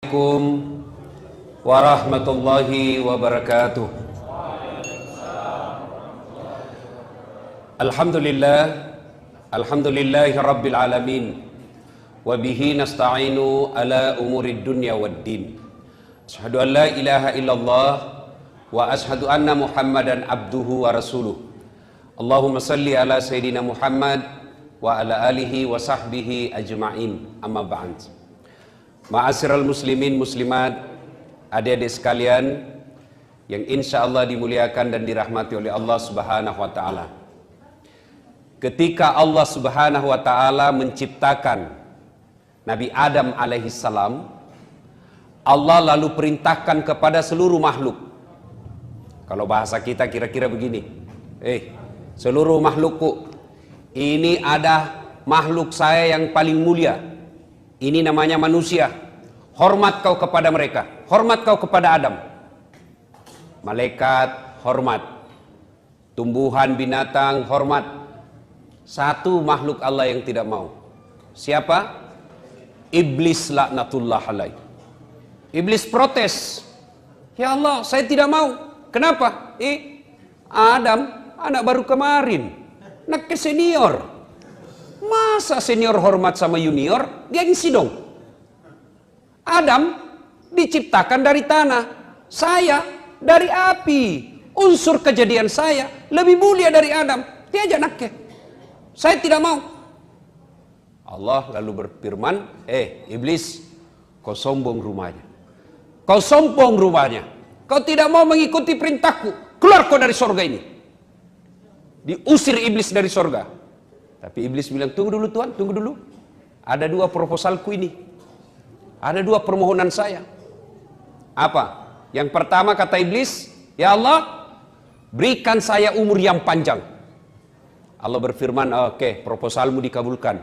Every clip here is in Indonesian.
Assalamualaikum warahmatullahi wabarakatuh. Alhamdulillahi rabbil alamin. Wa bihi nasta'inu ala umurid dunya waddin. Asyhadu an la ilaha illallah wa asyhadu anna Muhammadan abduhu wa rasuluh. Allahumma salli ala sayyidina Muhammad wa ala alihi wa sahbihi ajma'in. Amma ba'd. Ma'asyiral muslimin muslimat, adik-adik sekalian yang insya Allah dimuliakan dan dirahmati oleh Allah Subhanahu wa taala. Ketika Allah Subhanahu wa taala menciptakan Nabi Adam alaihissalam, Allah lalu perintahkan kepada seluruh makhluk. Kalau bahasa kita kira-kira begini, seluruh makhlukku, ini ada makhluk saya yang paling mulia. Ini namanya manusia. Hormat kau kepada mereka. Hormat kau kepada Adam. Malaikat, hormat. Tumbuhan, binatang, hormat. Satu makhluk Allah yang tidak mau. Siapa? Iblis laknatullah alaih. Iblis protes. Ya Allah, saya tidak mau. Kenapa? Adam, anak baru kemarin. Anak ke senior. Masa senior hormat sama junior? Gengsi dong. Adam diciptakan dari tanah, saya dari api. Unsur kejadian saya lebih mulia dari Adam. Dia aja nakke. Saya tidak mau. Allah lalu berfirman, iblis, kau sombong rumahnya. Kau sombong rumahnya. Kau tidak mau mengikuti perintahku. Keluar kau dari sorga ini. Diusir iblis dari sorga. Tapi iblis bilang, tunggu dulu Tuhan, tunggu dulu. Ada dua proposalku ini. Ada dua permohonan saya. Apa? Yang pertama kata iblis, ya Allah, berikan saya umur yang panjang. Allah berfirman, oke, proposalmu dikabulkan.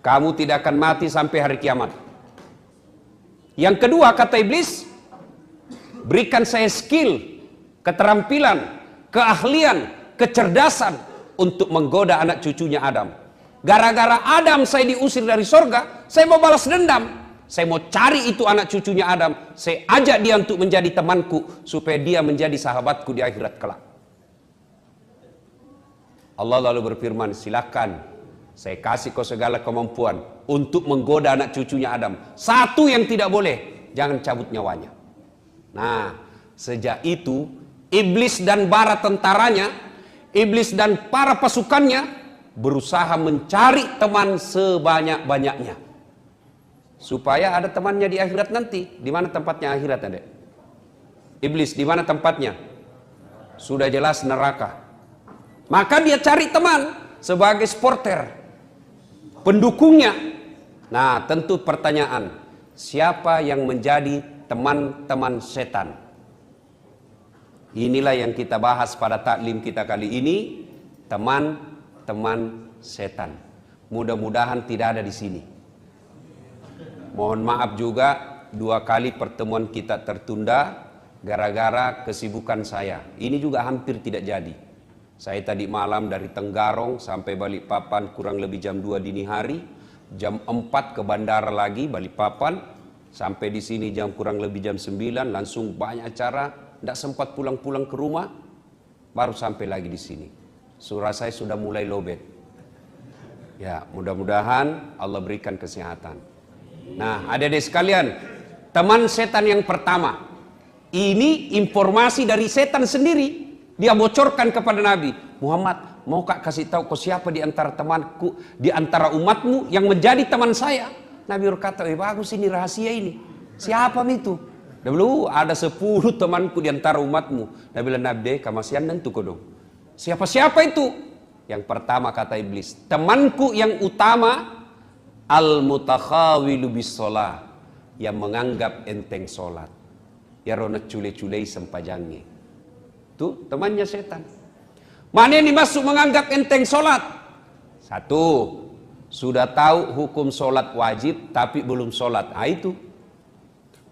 Kamu tidak akan mati sampai hari kiamat. Yang kedua kata iblis, berikan saya skill, keterampilan, keahlian, kecerdasan untuk menggoda anak cucunya Adam. Gara-gara Adam saya diusir dari sorga, saya mau balas dendam. Saya mau cari itu anak cucunya Adam. Saya ajak dia untuk menjadi temanku, supaya dia menjadi sahabatku di akhirat kelak. Allah lalu berfirman, silakan, saya kasih kau segala kemampuan untuk menggoda anak cucunya Adam. Satu yang tidak boleh, jangan cabut nyawanya. Nah, sejak itu iblis dan bara tentaranya, iblis dan para pasukannya berusaha mencari teman sebanyak-banyaknya. Supaya ada temannya di akhirat nanti. Di mana tempatnya akhirat, adek? Iblis, di mana tempatnya? Sudah jelas neraka. Maka dia cari teman sebagai supporter, pendukungnya. Nah, tentu pertanyaan, siapa yang menjadi teman-teman setan? Inilah yang kita bahas pada taklim kita kali ini, teman-teman setan. Mudah-mudahan tidak ada di sini. Mohon maaf juga, 2 kali pertemuan kita tertunda gara-gara kesibukan saya. Ini juga hampir tidak jadi. Saya tadi malam dari Tenggarong sampai Balikpapan kurang lebih jam 2 dini hari, jam 4 ke bandara lagi Balikpapan, sampai di sini jam kurang lebih jam 9, langsung banyak acara. Tidak sempat pulang-pulang ke rumah, baru sampai lagi di sini. Surah saya sudah mulai lobet. Ya, mudah-mudahan Allah berikan kesehatan. Nah, adik-adik sekalian, teman setan yang pertama, ini informasi dari setan sendiri. Dia bocorkan kepada Nabi Muhammad, mau kak kasih tahu kau siapa di antara temanku, di antara umatmu yang menjadi teman saya? Nabi berkata, bagus ini rahasia ini. Siapa itu? Dulu ada 10 temanku di antara umatmu. Nabi bilang, Nabi, kamasian dan tuh dong. Siapa-siapa itu? Yang pertama kata iblis, temanku yang utama, al-mutakhawilu bis sholah, yang menganggap enteng sholat. Ya rona cule-culei sempajangnya. Tuh temannya setan. Mana yang dimaksud menganggap enteng sholat? Satu, sudah tahu hukum sholat wajib tapi belum sholat. Itu.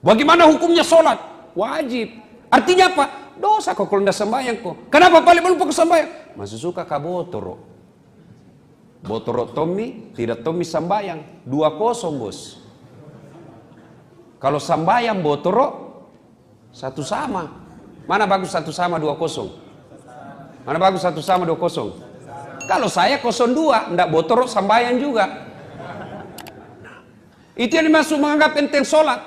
Bagaimana hukumnya sholat? Wajib. Artinya apa? Dosa kok kalau tidak sembahyang kok. Kenapa paling belum pakai sembahyang? Masih suka kabotoro. Botoro Tommy, tidak Tommy sambayang. 2-0 bos. Kalau sambayang botoro, satu sama. Mana bagus satu sama 2-0? Mana bagus satu sama 2-0? Kalau saya 0-2, ndak botoro sambayang juga. Nah, itu yang dimaksud menganggap enteng sholat.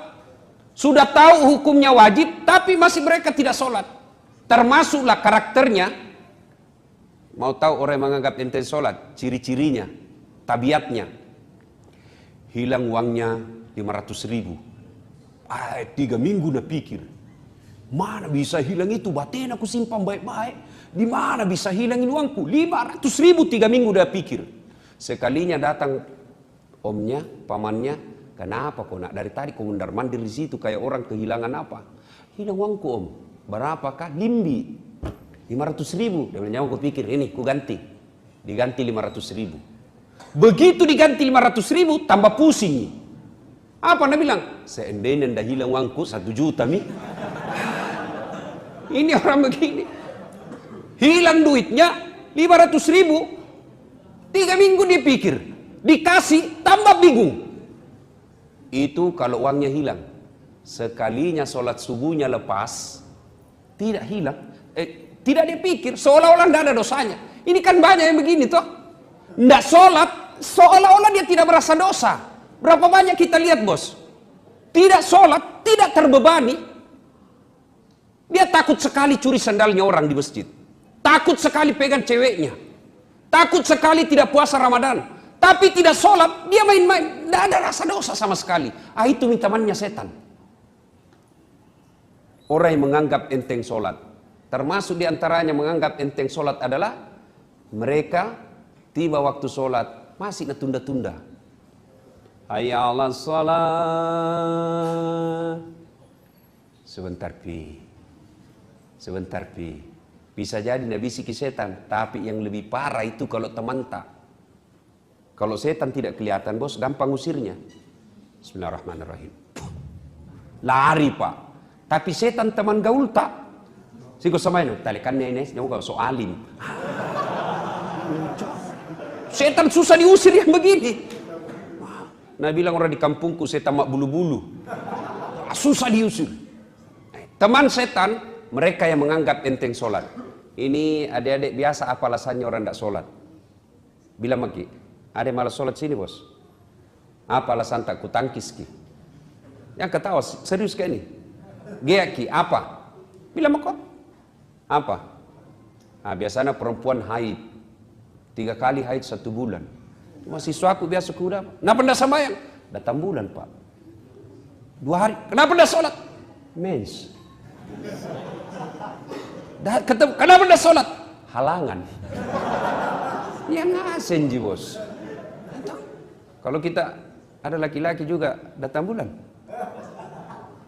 Sudah tahu hukumnya wajib, tapi masih mereka tidak sholat. Termasuklah karakternya. Mau tahu orang yang menganggap enteng sholat? Ciri-cirinya, tabiatnya. Hilang uangnya 500.000. 3 minggu dah pikir. Mana bisa hilang itu? Batin aku simpan baik-baik. Di mana bisa hilangin uangku? 500.000 3 minggu dah pikir. Sekalinya datang omnya, pamannya. Kenapa kau nak dari tadi kau mundar-mandir di situ kayak orang kehilangan apa? Hilang uangku om. Berapakah? Limbi. 500.000. Dia bilang, aku pikir ini ku ganti. Diganti 500.000. Begitu diganti 500.000 tambah pusing. Apa anda bilang? Seandainya anda hilang uangku 1 juta mi. Ini orang begini. Hilang duitnya 500.000. 3 minggu dia pikir. Dikasih tambah bingung. Itu kalau uangnya hilang. Sekalinya sholat subuhnya lepas. Tidak hilang. Tidak dia pikir. Seolah-olah tidak ada dosanya. Ini kan banyak yang begini toh. Tidak sholat. Seolah-olah dia tidak merasa dosa. Berapa banyak kita lihat bos. Tidak sholat. Tidak terbebani. Dia takut sekali curi sandalnya orang di masjid. Takut sekali pegang ceweknya. Takut sekali tidak puasa Ramadan. Tapi tidak sholat, dia main-main. Tidak ada rasa dosa sama sekali. Itu temannya setan. Orang yang menganggap enteng sholat. Termasuk diantaranya menganggap enteng sholat adalah mereka tiba waktu sholat masih tunda-tunda. Hayya 'alas sholat. Sebentar pi. Sebentar pi. Bisa jadi nabi bisiki setan. Tapi yang lebih parah itu kalau teman tak. Kalau setan tidak kelihatan bos, gampang usirnya. Bismillahirrahmanirrahim. Lari pak. Tapi setan teman gaul tak. Siko sama ini. Talikannya ini, nyawa so alim. Setan susah diusir yang begini. Nah bilang orang di kampungku setan mak bulu-bulu. Susah diusir. Teman setan, mereka yang menganggap enteng sholat. Ini adik-adik biasa apa alasannya orang tidak sholat? Bilang maki. Ada malas sholat sini bos. Apa alasan tak kutangkis ki? Yang ketawa serius kayak ini. Geaki apa? Bilang kok. Apa? Nah, biasanya perempuan haid 3 kali haid 1 bulan. Mahasiswaku biasa kuda. Kenapa tidak sembahyang? Datang bulan pak. 2 hari. Kenapa tidak sholat? Mens. Kenapa tidak sholat? Halangan. Ya ngasen ji bos. Kalau kita ada laki-laki juga datang bulan.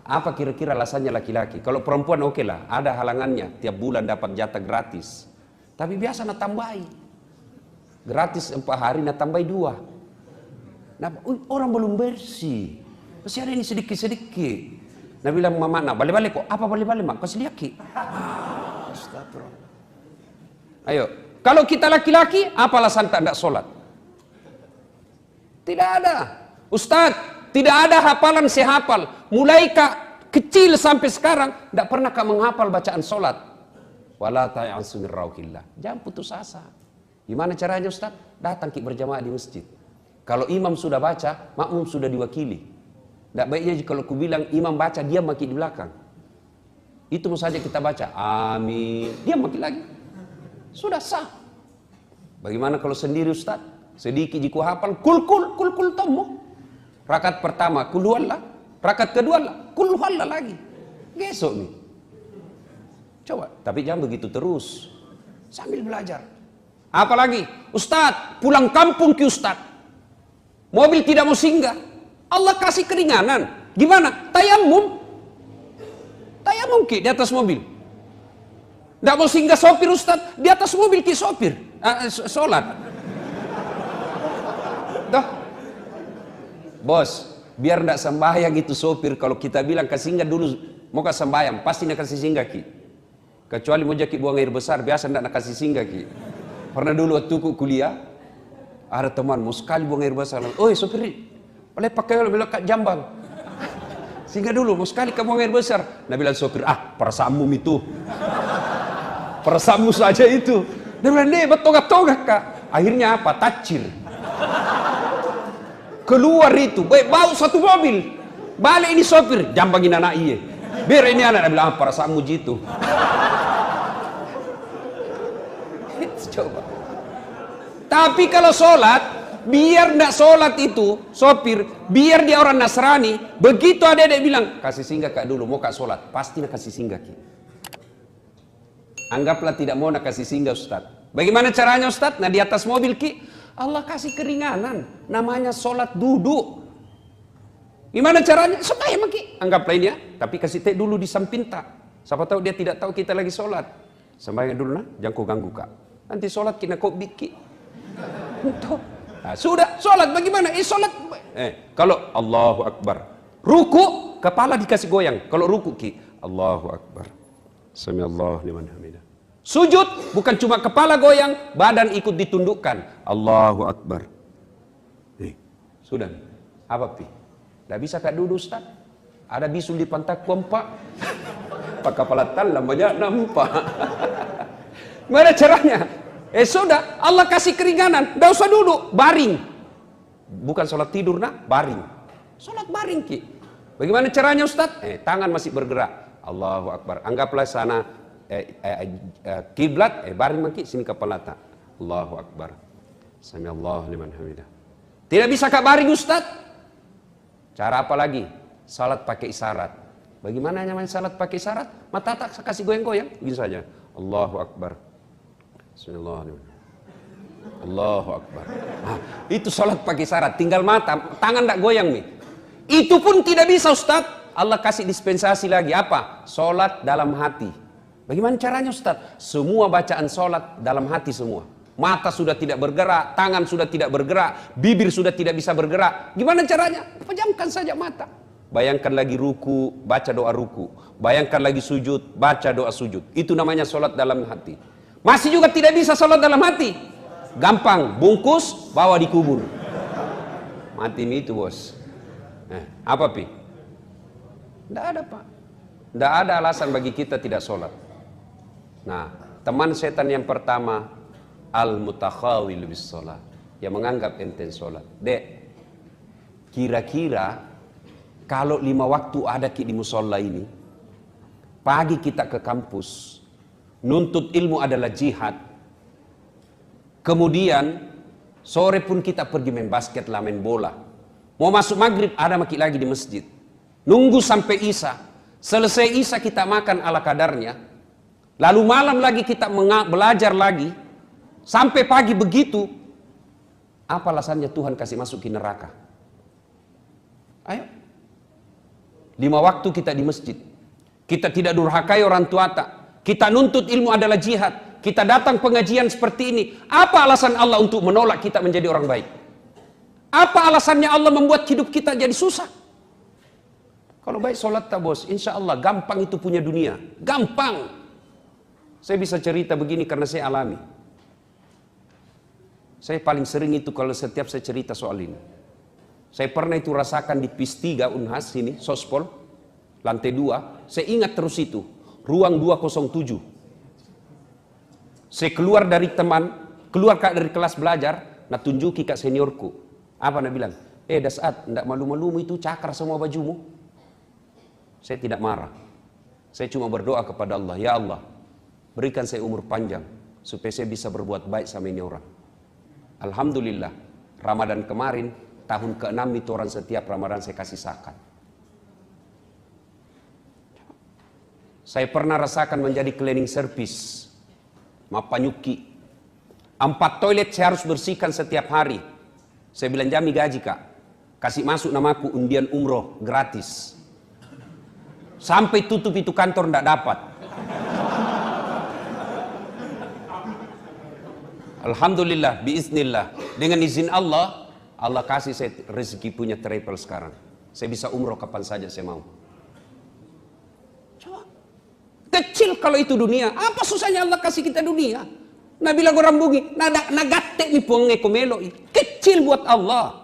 Apa kira-kira alasannya laki-laki? Kalau perempuan oke lah, ada halangannya. Tiap bulan dapat jatah gratis. Tapi biasa nak tambahi. Gratis 4 hari nak tambahi 2. Nah, orang belum bersih. Masih ada ini sedikit-sedikit. Nah bilang mama, nah balik-balik kok. Apa balik-balik mak? Kasih liaki. Astagfirullah. Ayo. Kalau kita laki-laki, apa alasan tak ada sholat? Tidak ada. Ustadz, tidak ada hafalan sehafal. Mulai kecil sampai sekarang, tidak pernah kak menghafal bacaan sholat. Wala ta'yansu min rauhillah. Jangan putus asa. Gimana caranya Ustadz? Datang berjamaah di masjid. Kalau imam sudah baca, makmum sudah diwakili. Tidak baiknya kalau ku bilang imam baca, dia maki di belakang. Itu saja kita baca. Amin. Dia maki lagi. Sudah sah. Bagaimana kalau sendiri Ustaz? Sedikit jiku hafal kul tomo. Rakaat pertama kul huwallah, rakaat kedua lah kul huwallah lagi. Besok nih. Coba, tapi jangan begitu terus. Sambil belajar. Apalagi, Ustaz, pulang kampung ki Ustaz. Mobil tidak mau singgah. Allah kasih keringanan. Gimana? Tayamum. Tayamum ki di atas mobil. Tidak mau singgah sopir Ustaz, di atas mobil ki sopir. Sholat. Dah. Bos, biar tidak sembahyang itu sopir. Kalau kita bilang ke singgah dulu, mau ke sembahyang, pasti nak kasih singgah ki. Kecuali mau jadi buang air besar, biasa tidak nak kasih singgah ki. Pernah dulu waktu kuliah, ada teman mau sekali buang air besar. Oi sopir, boleh pakai lebih lekat jambang. Singgah dulu, mau sekali kamu air besar. Nah bilang sopir, perasaanmu itu. Perasaanmu saja itu. Dia bilang, nih betonggak-tonggak kak. Akhirnya apa? Tacir. Keluar itu, bau satu mobil. Balik ini sopir, jambangin anak iya. Biar ini anak, dia bilang, perasaanmu gitu. Coba. Tapi kalau sholat, biar ndak sholat itu sopir, biar dia orang Nasrani, begitu ada yang bilang kasih singgah kak dulu, mau kak sholat, pasti nak kasih singgah ki. Anggaplah tidak mau nak kasih singgah Ustaz. Bagaimana caranya Ustaz? Nah di atas mobil ki, Allah kasih keringanan, namanya sholat duduk. Gimana caranya? Sembahyang ki, anggaplah ini ya, tapi kasih teh dulu di samping tak. Siapa tahu dia tidak tahu kita lagi sholat. Sembahyang dulu nah, jangan kau ganggu kak. Nanti sholat kena kau biki. Nah, sudah sholat bagaimana? Sholat kalau Allahu Akbar ruku kepala dikasih goyang. Kalau ruku ki Allahu Akbar sami Allahu liman hamidah. Sujud bukan cuma kepala goyang, badan ikut ditundukkan. Allahu Akbar. Sudah. Apa pi? Tidak bisa kak duduk Ustaz. Ada bisul di pantat kompak. Pak kepala talam banyak nampak. Gimana caranya? Sudah, Allah kasih keringanan, tidak usah duduk, baring. Bukan sholat tidur nak, baring. Sholat baring ki. Bagaimana caranya Ustaz? Tangan masih bergerak. Allahu Akbar. Anggaplah sana kiblat, baring maki, sini kepala tak. Allahu Akbar. Sami Allah liman hamidah. Tidak bisa kak baring Ustaz? Cara apa lagi? Salat pakai isyarat. Bagaimana namanya salat pakai isyarat? Mata tak kasih goyang-goyang, begini saja. Allahu Akbar. Bismillahirrahmanirrahim. Allahu Akbar. Itu sholat pakai syarat, tinggal mata, tangan tak goyang nih. Itu pun tidak bisa Ustaz. Allah kasih dispensasi lagi apa? Sholat dalam hati. Bagaimana caranya Ustaz? Semua bacaan sholat dalam hati semua. Mata sudah tidak bergerak, tangan sudah tidak bergerak, bibir sudah tidak bisa bergerak. Gimana caranya? Pejamkan saja mata. Bayangkan lagi ruku, baca doa ruku. Bayangkan lagi sujud, baca doa sujud. Itu namanya sholat dalam hati. Masih juga tidak bisa sholat dalam hati. Gampang, bungkus, bawa dikubur. Mati itu bos. Apa pi? Tidak ada pak. Tidak ada alasan bagi kita tidak sholat. Nah, teman setan yang pertama, al-mutakhawil bis sholat, yang menganggap enteng sholat. Dek, kira-kira kalau 5 waktu ada di musola ini, pagi kita ke kampus, nuntut ilmu adalah jihad. Kemudian sore pun kita pergi main basket lah, main bola. Mau masuk maghrib ada maki lagi di masjid. Nunggu sampai isya. Selesai isya kita makan ala kadarnya. Lalu malam lagi kita belajar lagi. Sampai pagi begitu. Apa alasannya Tuhan kasih masuk ke neraka? Ayo. 5 waktu kita di masjid. Kita tidak durhakai orang tua tak. Kita nuntut ilmu adalah jihad. Kita datang pengajian seperti ini. Apa alasan Allah untuk menolak kita menjadi orang baik? Apa alasannya Allah membuat hidup kita jadi susah? Kalau baik sholat tak bos, insya Allah gampang itu punya dunia. Gampang. Saya bisa cerita begini karena saya alami. Saya paling sering itu kalau setiap saya cerita soal ini. Saya pernah itu rasakan di PIS 3 Unhas sini, Sospol, lantai 2. Saya ingat terus itu. Ruang 207. Saya keluar dari teman, keluar dari kelas belajar, nak tunjuki kak seniorku. Apa nak bilang? Dasat, ndak malu-malumu itu cakar semua bajumu. Saya tidak marah. Saya cuma berdoa kepada Allah, ya Allah, berikan saya umur panjang supaya saya bisa berbuat baik sama ini orang. Alhamdulillah, Ramadan kemarin, tahun ke-6 itu orang setiap Ramadan saya kasih zakat. Saya pernah rasakan menjadi cleaning service, mapanyuki. 4 toilet saya harus bersihkan setiap hari. Saya bilang jami gaji kak, kasih masuk namaku undian umroh gratis. Sampai tutup itu kantor ndak dapat. Alhamdulillah, biiznillah. Dengan izin Allah, Allah kasih saya rezeki punya travel sekarang. Saya bisa umroh kapan saja saya mau. Kecil kalau itu dunia. Apa susahnya Allah kasih kita dunia? Nah bilang orang bungi, nagate ni ponge komelo. Kecil buat Allah.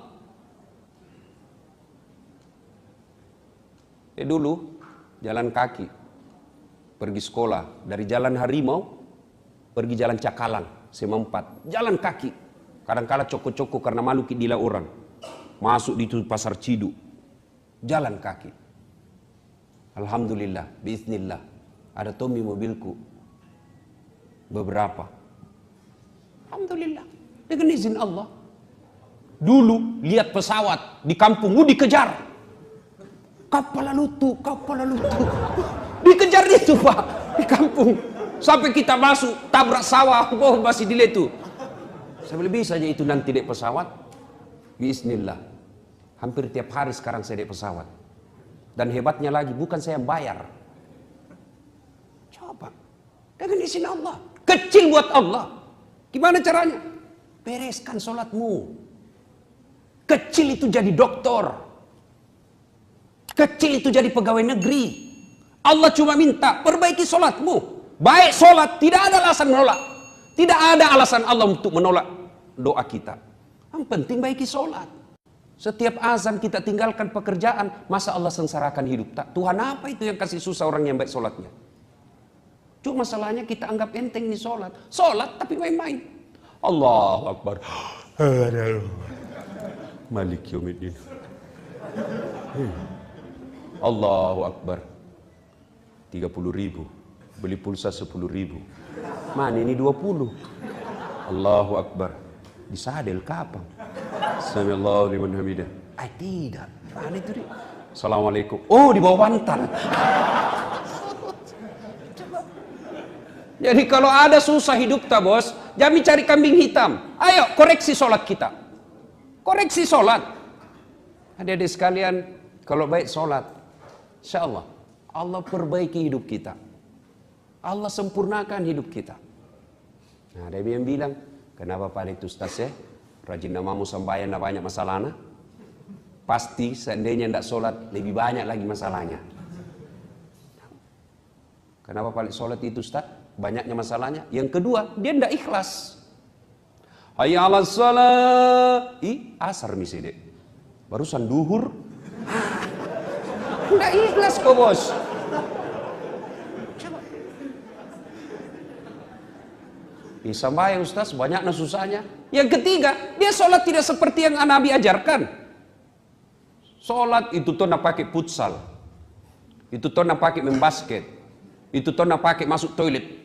Dulu jalan kaki pergi sekolah dari Jalan Harimau pergi Jalan Cakalang Semempat, jalan kaki. Kadang-kala coko-coko karena malu dila orang. Masuk di itu pasar Ciduk, jalan kaki. Alhamdulillah, biiznillah, ada Tommy mobilku beberapa. Alhamdulillah, dengan izin Allah. Dulu lihat pesawat di kampung, dikejar. Kapal lutu. Dikejar itu Pak, di kampung. Sampai kita masuk, tabrak sawah, masih diletu. Saya boleh bisa aja itu nanti naik pesawat. Bismillah. Hampir tiap hari sekarang saya naik pesawat. Dan hebatnya lagi, bukan saya yang bayar. Coba, dengan izin Allah. Kecil buat Allah. Gimana caranya? Bereskan sholatmu. Kecil itu jadi dokter. Kecil itu jadi pegawai negeri. Allah cuma minta, perbaiki sholatmu. Baik sholat, tidak ada alasan menolak. Tidak ada alasan Allah untuk menolak doa kita. Yang penting baiki sholat. Setiap azan kita tinggalkan pekerjaan, masa Allah sengsarakan hidup? Tak, Tuhan apa itu yang kasih susah orang yang baik sholatnya? Cuma masalahnya kita anggap enteng nih sholat. Sholat tapi main-main. Allahu Akbar. Malik yaumiddin. Allahu Akbar. 30.000. Beli pulsa 10.000. Mana ini 20? Allahu Akbar. Disadel kapan? Samiallahu liman hamidah. Tidak. Mana itu dia? Assalamualaikum. Oh, di bawah bantal. Jadi kalau ada susah hidup tak bos, jangan cari kambing hitam. Ayo koreksi sholat kita. Koreksi sholat. Adik-adik sekalian, kalau baik sholat, insya Allah, Allah perbaiki hidup kita. Allah sempurnakan hidup kita. Nah, ada yang bilang, kenapa Pak itu Ustaz ya? Rajin namamu sembahyang tidak banyak masalahnya. Pasti seandainya tidak sholat lebih banyak lagi masalahnya. Kenapa Pak sholat itu Ustaz? Banyaknya masalahnya. Yang kedua, dia tidak ikhlas. Hayya 'alas shalah. Asar misalnya. Barusan duhur. Tidak ikhlas kok bos. Sembahyang Ustaz, banyaknya susahnya. Yang ketiga, dia sholat tidak seperti yang Nabi ajarkan. Sholat itu tuh nak pakai futsal. Itu tuh nak pakai main basket. Itu tuh nak pakai masuk toilet.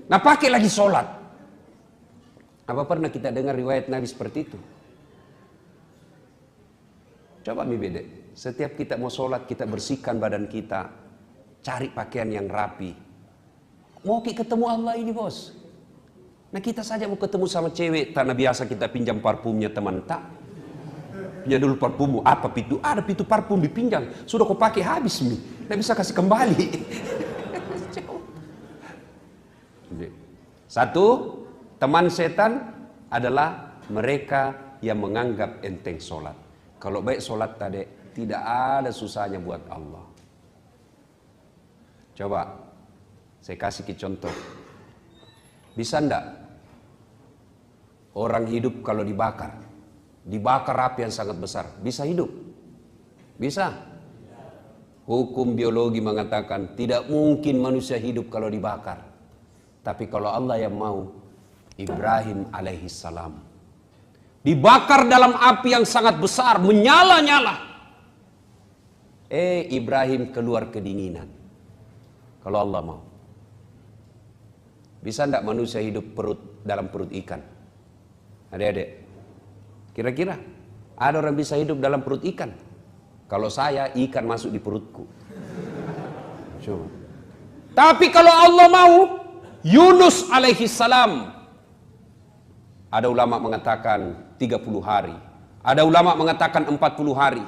Nah pakai lagi sholat. Apa pernah kita dengar riwayat Nabi seperti itu? Coba mi bede. Setiap kita mau sholat, kita bersihkan badan kita. Cari pakaian yang rapi. Mau ketemu Allah ini bos. Nah kita saja mau ketemu sama cewek, tanah biasa kita pinjam parfumnya teman tak. Pinjam dulu parfummu, apa pitu? Ada pitu parfum dipinjam, sudah kau pakai habis mi, tidak bisa kasih kembali. Satu, teman setan adalah mereka yang menganggap enteng sholat. Kalau baik sholat tadi, tidak ada susahnya buat Allah. Coba. Saya kasih ke contoh. Bisa enggak orang hidup kalau dibakar? Dibakar api yang sangat besar. Bisa hidup? Bisa? Hukum biologi mengatakan tidak mungkin manusia hidup kalau dibakar. Tapi kalau Allah yang mau, Ibrahim alaihissalam dibakar dalam api yang sangat besar, menyala-nyala. Ibrahim keluar kedinginan. Kalau Allah mau. Bisa enggak manusia hidup dalam perut ikan? Adik-adik, kira-kira ada orang bisa hidup dalam perut ikan? Kalau saya, ikan masuk di perutku. Coba. Tapi kalau Allah mau, Yunus alaihi salam, ada ulama mengatakan 30 hari, ada ulama mengatakan 40 hari,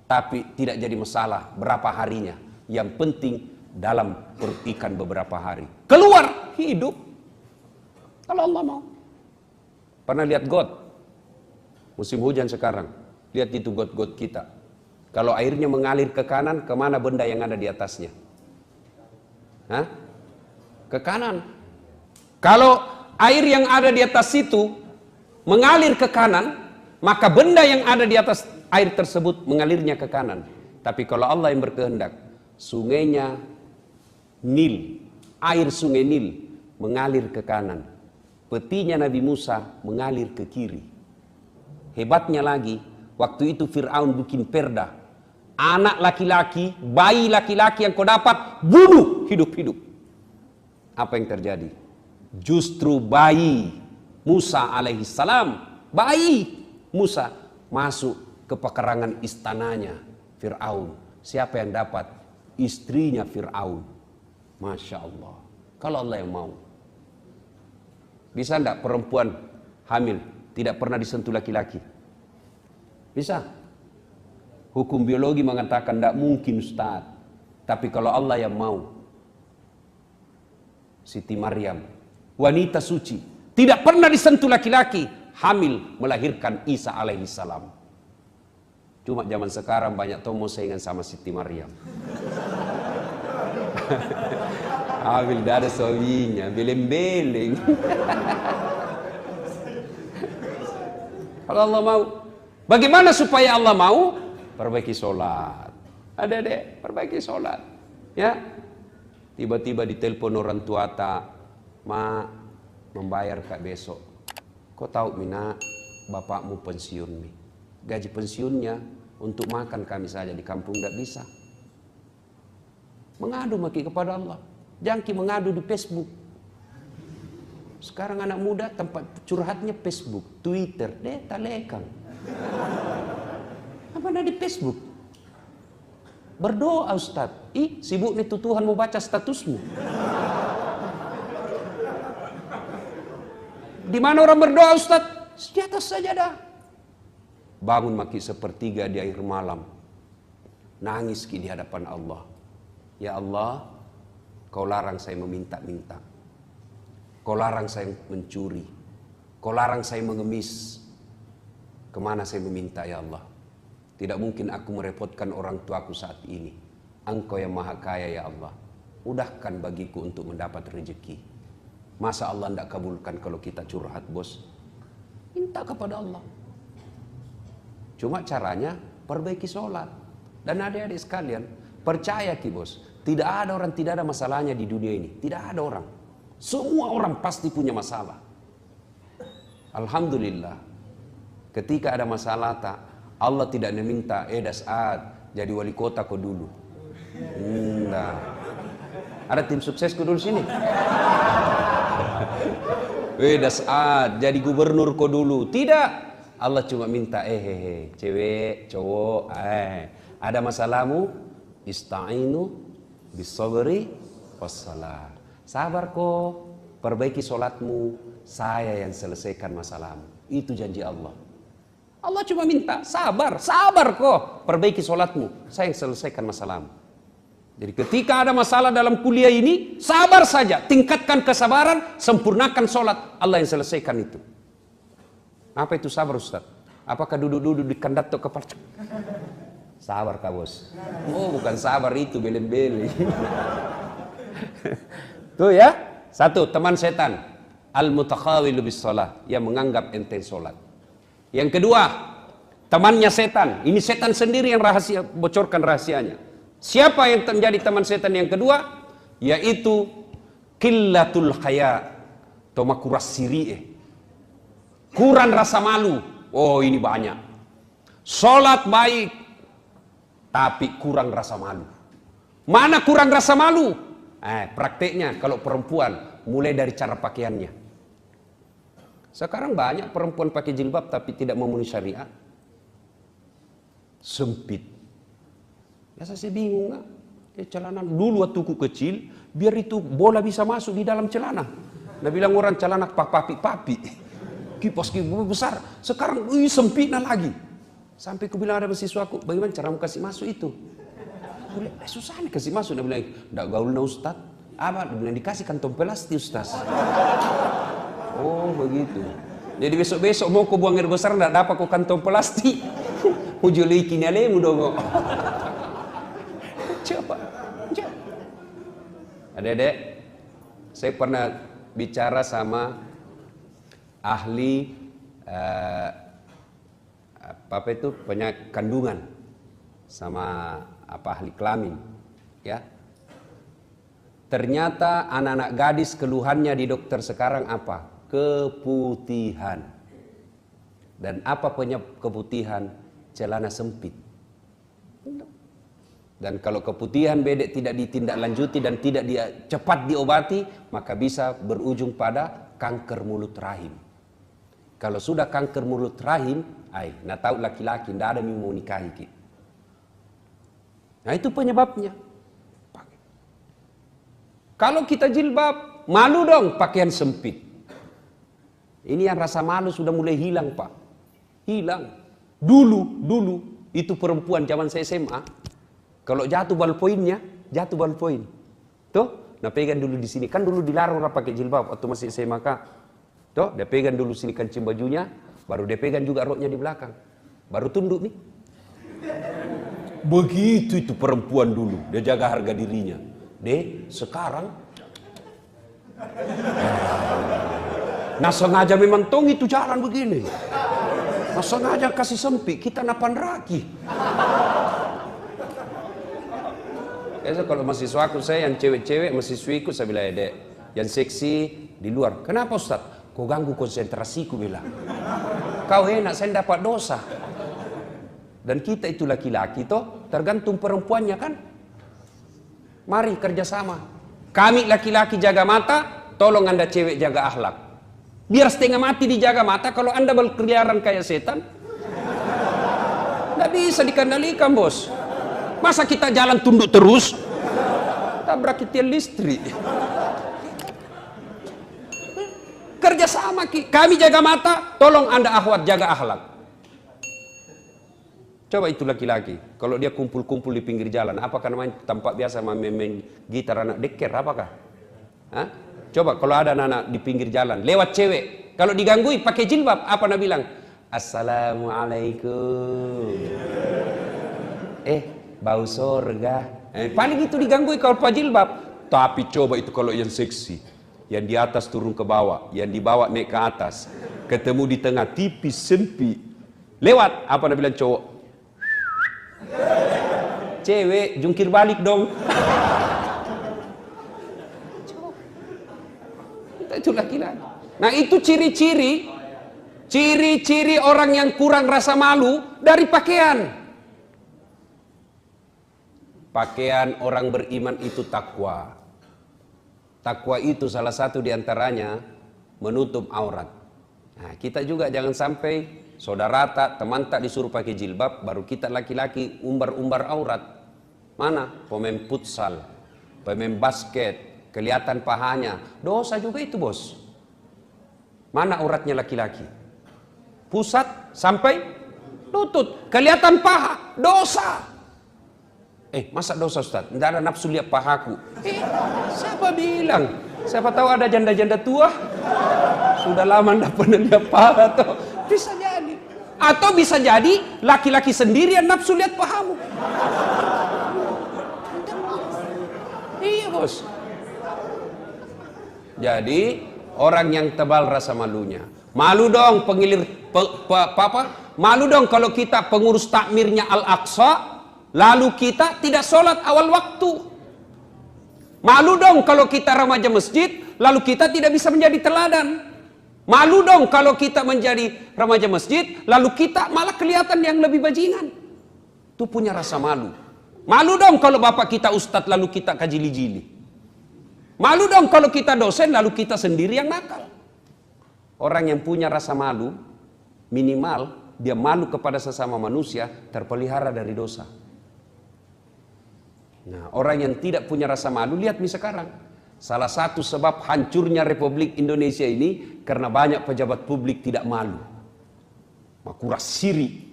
tapi tidak jadi masalah berapa harinya. Yang penting dalam perut ikan beberapa hari. Keluar, hidup. Kalau Allah mau. Pernah lihat got? Musim hujan sekarang. Lihat itu got-got kita. Kalau airnya mengalir ke kanan, kemana benda yang ada di atasnya? Hah? Ke kanan. Kalau air yang ada di atas situ mengalir ke kanan, maka benda yang ada di atas air tersebut mengalirnya ke kanan. Tapi kalau Allah yang berkehendak, sungainya Nil, air sungai Nil mengalir ke kanan. Petinya Nabi Musa mengalir ke kiri. Hebatnya lagi, waktu itu Fir'aun bikin perda. Anak laki-laki, bayi laki-laki yang kau dapat, bunuh hidup-hidup. Apa yang terjadi? Justru bayi Musa alaihissalam, bayi Musa masuk ke pekarangan istananya Fir'aun. Siapa yang dapat? Istrinya Fir'aun. Masya Allah. Kalau Allah yang mau. Bisa enggak perempuan hamil tidak pernah disentuh laki-laki? Bisa. Hukum biologi mengatakan tidak mungkin, Ustaz. Tapi kalau Allah yang mau. Siti Maryam, wanita suci, tidak pernah disentuh laki-laki, hamil melahirkan Isa alaihissalam. Cuma zaman sekarang banyak tomo saingan sama Siti Maryam. Hamil dah ada suaminya, beleng-beleng. Kalau Allah mau, bagaimana supaya Allah mau? Perbaiki sholat. Adik-adik, perbaiki sholat. Ya, tiba-tiba ditelepon orang tua tak, ma membayar kak besok. Kau tahu Mina, bapakmu pensiun nih. Gaji pensiunnya untuk makan kami saja di kampung tidak bisa. Mengadu maki kepada Allah. Jangki mengadu di Facebook. Sekarang anak muda tempat curhatnya Facebook, Twitter, talekang. Apa ada di Facebook? Berdoa Ustaz. Sibuk nih tuh Tuhan mau baca statusmu. Di mana orang berdoa Ustaz? Di atas sajadah. Bangun maki sepertiga di akhir malam. Nangis di hadapan Allah. Ya Allah, Kau larang saya meminta-minta. Kau larang saya mencuri. Kau larang saya mengemis. Kemana saya meminta ya Allah? Tidak mungkin aku merepotkan orang tuaku saat ini. Engkau yang maha kaya ya Allah. Mudahkan bagiku untuk mendapat rezeki. Masa Allah tidak kabulkan kalau kita curhat bos? Minta kepada Allah. Cuma caranya perbaiki sholat. Dan adik-adik sekalian, percaya ki bos, tidak ada orang tidak ada masalahnya di dunia ini. Tidak ada orang. Semua orang pasti punya masalah. Alhamdulillah. Ketika ada masalah tak, Allah tidak meminta, Das'ad jadi wali kota kau dulu. Nah. Ada tim suksesku dulu sini. Das'ad jadi gubernur kau dulu. Tidak. Allah cuma minta, cewek, cowok, ada masalahmu, ista'inu bisabri wassalah. Sabar kok, perbaiki sholatmu, saya yang selesaikan masalahmu. Itu janji Allah. Allah cuma minta, sabar kok, perbaiki sholatmu, saya yang selesaikan masalahmu. Jadi ketika ada masalah dalam kuliah ini, sabar saja, tingkatkan kesabaran, sempurnakan sholat, Allah yang selesaikan itu. Apa itu sabar Ustaz? Apakah duduk-duduk di kandat atau kepala? Sabar kak bos. Oh bukan sabar itu, beleng-beleng. Tuh ya. Satu, teman setan. Al-mutakhawilu bis sholat. Yang menganggap enteng sholat. Yang kedua, temannya setan. Ini setan sendiri yang rahasia, bocorkan rahasianya. Siapa yang menjadi teman setan yang kedua? Yaitu qillatul haya. Tomakuras siri'eh. Kurang rasa malu. Oh ini banyak. Sholat baik, tapi kurang rasa malu. Mana kurang rasa malu? Prakteknya kalau perempuan mulai dari cara pakaiannya. Sekarang banyak perempuan pakai jilbab tapi tidak memenuhi syariat. Sempit. Biasa saya bingung nggak? Celana dulu waktu ku kecil, biar itu bola bisa masuk di dalam celana. Nah bilang orang celana papi. Kipas besar. Sekarang sempitnya lagi. Sampai ku bilang ada mahasiswaku, bagaimana cara mau kasih masuk itu? Aku bilang, susah nih kasih masuk. Dia bilang, enggak gaul na Ustaz. Apa? Dia bilang, dikasih kantong plastik Ustaz. Oh begitu. Jadi besok-besok mau ku buang air besar, enggak dapat ku kantong plastik. Ujuli kini alemu dong. Coba. Adik-adik, saya pernah bicara sama ahli apa itu penyakit kandungan sama ahli kelamin, ya. Ternyata anak-anak gadis keluhannya di dokter sekarang apa? Keputihan. Dan apa penyebab keputihan? Celana sempit. Dan kalau keputihan bedek tidak ditindaklanjuti dan tidak cepat diobati, maka bisa berujung pada kanker mulut rahim. Kalau sudah kanker mulut rahim, nah tahu laki-laki tidak ada yang mau nikahi. Nah itu penyebabnya. Kalau kita jilbab, malu dong pakaian sempit. Ini yang rasa malu sudah mulai hilang, Pak. Hilang. Dulu itu perempuan zaman saya SMA, kalau jatuh ballpointnya, jatuh ballpoint. Tuh, nah pegang dulu di sini. Kan dulu dilarang orang pakai jilbab waktu masih SMA, Kak. Tuh, dia pegang dulu sini kancing bajunya, baru dia pegang juga roknya di belakang. Baru tunduk nih. Begitu itu perempuan dulu, dia jaga harga dirinya. Sekarang nah sengaja memang tong itu jalan begini. Nah sengaja kasih sempit, kita napan raki. Biasa kalau mahasiswaku saya yang cewek-cewek mahasiswiku saya bilang, Dek, yang seksi di luar. Kenapa Ustaz? Kau ganggu konsentrasiku, bilang. Kau enak, saya dapat dosa. Dan kita itu laki-laki toh, tergantung perempuannya kan. Mari kerjasama. Kami laki-laki jaga mata, tolong Anda cewek jaga akhlak. Biar setengah mati dijaga mata, kalau Anda berkeliaran kayak setan, tidak bisa dikendalikan, bos. Masa kita jalan tunduk terus? Tabrak tiang listrik. Kerjasama, kami jaga mata, tolong Anda akhwat jaga akhlak. Coba itu laki-laki, kalau dia kumpul-kumpul di pinggir jalan, apakah namanya tempat biasa main gitar anak deker, apakah? Hah? Coba kalau ada anak di pinggir jalan, lewat cewek, kalau diganggui pakai jilbab, apa nak bilang? Assalamualaikum. Bau sorga. Paling itu diganggui kalau pakai jilbab. Tapi coba itu kalau yang seksi, yang di atas turun ke bawah, yang di bawah naik ke atas, ketemu di tengah tipis sempit, lewat, apa nak bilang cowok? Cewek jungkir balik dong. Itu laki-laki. Nah itu ciri-ciri orang yang kurang rasa malu dari pakaian. Pakaian orang beriman itu takwa. Takwa itu salah satu diantaranya menutup aurat. Nah kita juga jangan sampai saudara tak, teman tak disuruh pakai jilbab, baru kita laki-laki umbar-umbar aurat. Mana? Pemain futsal, pemain basket, kelihatan pahanya. Dosa juga itu, bos. Mana auratnya laki-laki? Pusat sampai lutut, kelihatan paha, dosa. Masa dosa, Ustaz? Tidak ada nafsu lihat pahaku. Siapa bilang? Siapa tahu ada janda-janda tua sudah lama tidak pernah lihat paha tuh. Bisa jadi. Atau bisa jadi laki-laki sendiri yang nafsu lihat pahamu. Iya, bos. Jadi orang yang tebal rasa malunya. Malu dong malu dong kalau kita pengurus takmirnya Al-Aqsa, lalu kita tidak sholat awal waktu. Malu dong kalau kita remaja masjid, lalu kita tidak bisa menjadi teladan. Malu dong kalau kita menjadi remaja masjid, lalu kita malah kelihatan yang lebih bajingan. Itu punya rasa malu. Malu dong kalau bapak kita ustadz, lalu kita kajili-jili. Malu dong kalau kita dosen, lalu kita sendiri yang nakal. Orang yang punya rasa malu, minimal dia malu kepada sesama manusia, terpelihara dari dosa. Nah, orang yang tidak punya rasa malu, lihat nih sekarang. Salah satu sebab hancurnya Republik Indonesia ini karena banyak pejabat publik tidak malu. Makura Siri,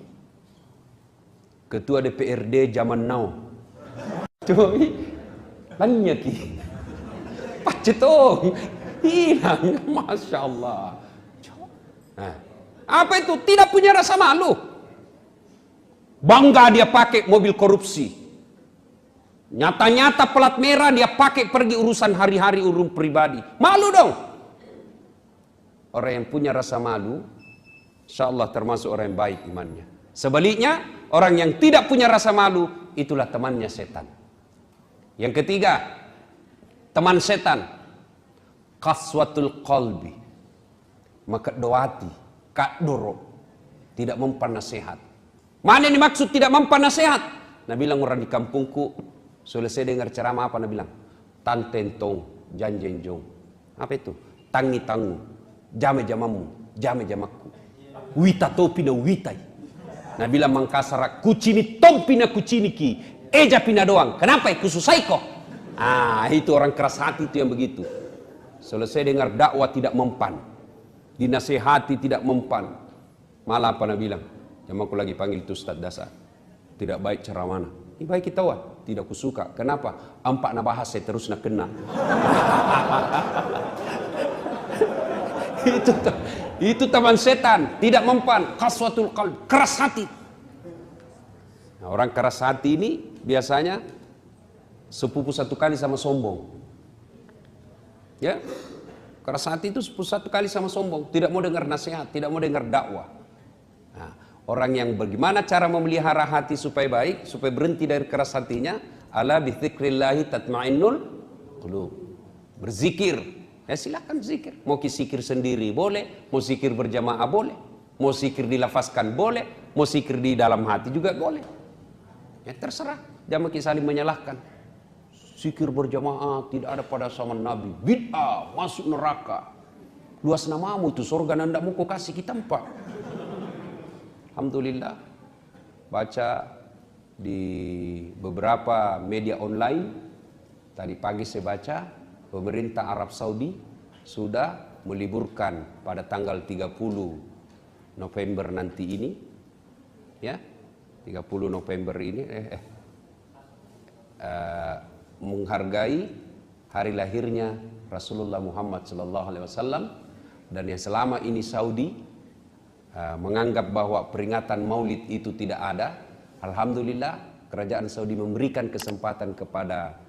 Ketua DPRD zaman now. Coba banyak pacetong hilang, masya Allah. Nah, apa itu? Tidak punya rasa malu. Bangga dia pakai mobil korupsi. Nyata-nyata pelat merah dia pakai pergi urusan hari-hari, urusan pribadi. Malu dong. Orang yang punya rasa malu, insya Allah termasuk orang yang baik imannya. Sebaliknya, orang yang tidak punya rasa malu, itulah temannya setan. Yang ketiga, teman setan, qaswatul qalbi, maka doati, kak doro, tidak mempan nasihat. Mana yang dimaksud tidak mempan nasihat? Nah bilang orang di kampungku, selesai dengar ceramah apa? Nah bilang, tan tentong, janjenjong. Apa itu? Tangi tangu, jame jamamu, jame jamaku. Wita topi na witai. Nah bilang Mangkasar, kucini tompi na kucini ki, eja pina doang. Kenapa? Kususai kok. Itu orang keras hati itu yang begitu. Selesai dengar dakwah tidak mempan, dinasehati tidak mempan, malah apa nak bilang? Jam aku lagi panggil itu Ustaz Dasar. Tidak baik cara mana? Ini baik kita wah, tidak kusuka. Kenapa? Ampak na bahas saya terus nak kena. Itu teman setan, tidak mempan, qaswatul qalb, keras hati. Nah, orang keras hati ini biasanya sepupu satu kali sama sombong. Ya, keras hati itu sepupu satu kali sama sombong, tidak mau dengar nasihat, tidak mau dengar dakwah. Nah, orang yang bagaimana cara memelihara hati supaya baik, supaya berhenti dari keras hatinya, ala bi dzikrillahi tatmainnul qulub. Berzikir. Ya silakan zikir. Mau zikir sendiri boleh, mau zikir berjamaah boleh, mau zikir dilafazkan boleh, mau zikir di dalam hati juga boleh. Ya terserah. Jangan saling menyalahkan. Zikir berjamaah tidak ada pada zaman Nabi. Bid'ah, masuk neraka. Luas namamu itu surga nanda mau kau kasih kita empat. Alhamdulillah. Baca di beberapa media online. Tadi pagi saya baca. Pemerintah Arab Saudi sudah meliburkan pada tanggal 30 November nanti ini, ya, 30 November ini, menghargai hari lahirnya Rasulullah Muhammad SAW, dan yang selama ini Saudi menganggap bahwa peringatan Maulid itu tidak ada. Alhamdulillah, kerajaan Saudi memberikan kesempatan kepada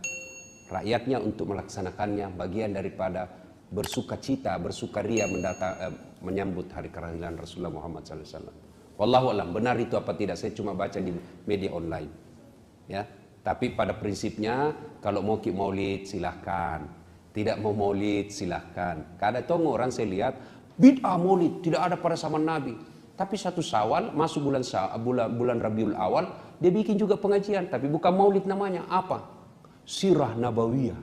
rakyatnya untuk melaksanakannya, bagian daripada bersukacita, bersukaria menyambut hari kelahiran Rasulullah Muhammad SAW. Wallahu alam, benar itu apa tidak, saya cuma baca di media online. Ya, tapi pada prinsipnya kalau mau maulid silahkan, tidak mau maulid silahkan. Kadang itu orang saya lihat bid'ah maulid tidak ada pada zaman Nabi. Tapi satu Syawal masuk bulan Rabiul Awal dia bikin juga pengajian, tapi bukan maulid namanya, apa? Sirah Nabawiyah.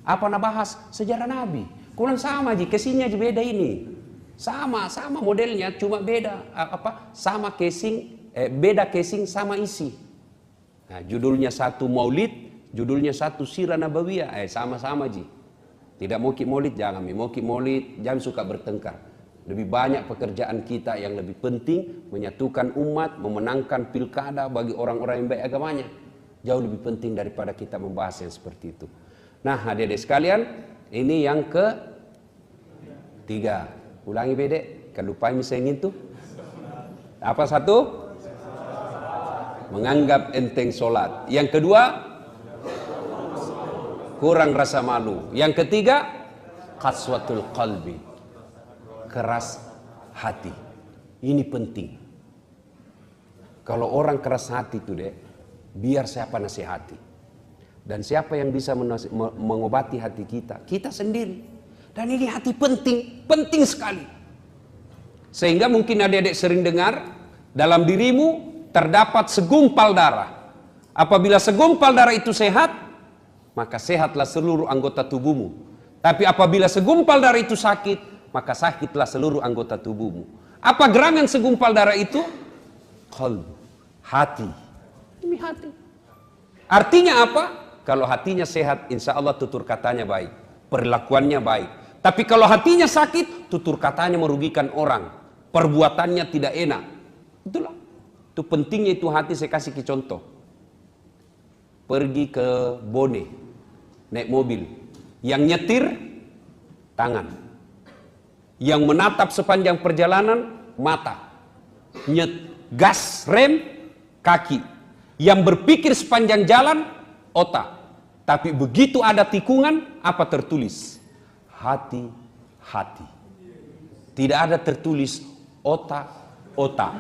Apa nak bahas? Sejarah Nabi. Kurang sama aja, casingnya aja beda ini. Sama modelnya, cuma beda sama casing, beda casing sama isi. Nah, judulnya satu Maulid, judulnya satu Sirah Nabawiyah, sama-sama aja. Tidak mau maulid jangan, mau maulid jangan suka bertengkar. Lebih banyak pekerjaan kita yang lebih penting menyatukan umat, memenangkan pilkada bagi orang-orang yang baik agamanya. Jauh lebih penting daripada kita membahas yang seperti itu. Nah, adik-adik sekalian, ini yang ketiga. Ulangi bedek, kan lupa misalnya itu. Apa satu? Menganggap enteng solat. Yang kedua, kurang rasa malu. Yang ketiga, qaswatul qalbi, keras hati. Ini penting. Kalau orang keras hati itu dek, biar siapa nasihati. Dan siapa yang bisa mengobati hati kita? Kita sendiri. Dan ini hati penting sekali. Sehingga mungkin adik-adik sering dengar, dalam dirimu terdapat segumpal darah. Apabila segumpal darah itu sehat, maka sehatlah seluruh anggota tubuhmu. Tapi apabila segumpal darah itu sakit, maka sakitlah seluruh anggota tubuhmu. Apa gerangan segumpal darah itu? Qalb, hati. Ini hati. Artinya apa? Kalau hatinya sehat, insya Allah tutur katanya baik, perlakuannya baik. Tapi kalau hatinya sakit, tutur katanya merugikan orang, perbuatannya tidak enak. Itulah. Itu pentingnya itu hati. Saya kasih contoh. Pergi ke Bone, naik mobil, yang nyetir tangan, yang menatap sepanjang perjalanan mata, gas rem kaki, yang berpikir sepanjang jalan otak. Tapi begitu ada tikungan, apa tertulis? Hati-hati. Tidak ada tertulis otak-otak.